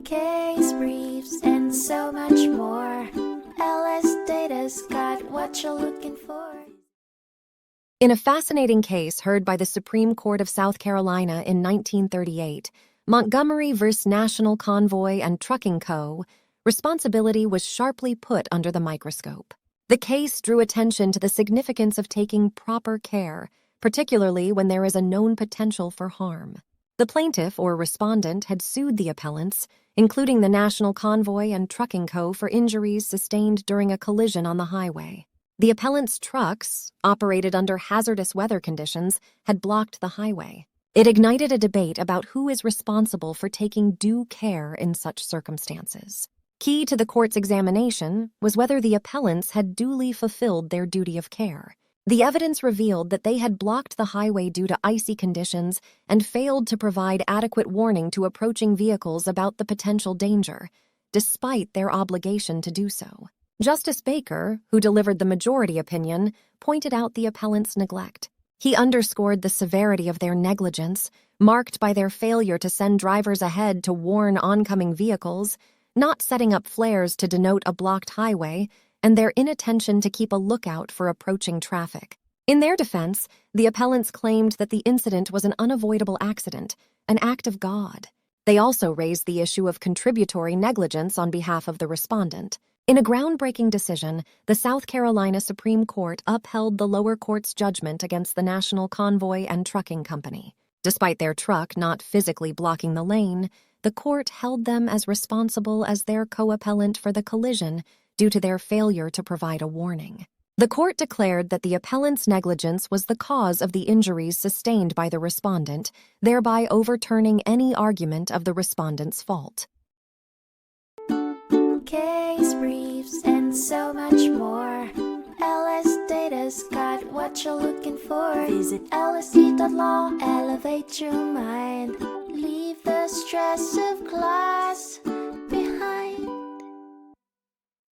case briefs, and so much more. LSData's got what you're looking for. In a fascinating case heard by the Supreme Court of South Carolina in 1938, Montgomery v. National Convoy and Trucking Co., responsibility was sharply put under the microscope. The case drew attention to the significance of taking proper care, particularly when there is a known potential for harm. The plaintiff or respondent had sued the appellants, including the National Convoy and Trucking Co., for injuries sustained during a collision on the highway. The appellants' trucks, operated under hazardous weather conditions, had blocked the highway. It ignited a debate about who is responsible for taking due care in such circumstances. Key to the court's examination was whether the appellants had duly fulfilled their duty of care. The evidence revealed that they had blocked the highway due to icy conditions and failed to provide adequate warning to approaching vehicles about the potential danger, despite their obligation to do so. Justice Baker, who delivered the majority opinion, pointed out the appellants' neglect. He underscored the severity of their negligence, marked by their failure to send drivers ahead to warn oncoming vehicles, not setting up flares to denote a blocked highway, and their inattention to keep a lookout for approaching traffic. In their defense, the appellants claimed that the incident was an unavoidable accident, an act of God. They also raised the issue of contributory negligence on behalf of the respondent. In a groundbreaking decision, the South Carolina Supreme Court upheld the lower court's judgment against the National Convoy and Trucking Company. Despite their truck not physically blocking the lane, the court held them as responsible as their co-appellant for the collision due to their failure to provide a warning. The court declared that the appellant's negligence was the cause of the injuries sustained by the respondent, thereby overturning any argument of the respondent's fault. Case briefs, and so much more. LSData's got what you're looking for. Visit lsd.law, elevate your mind. Leave the stress of class.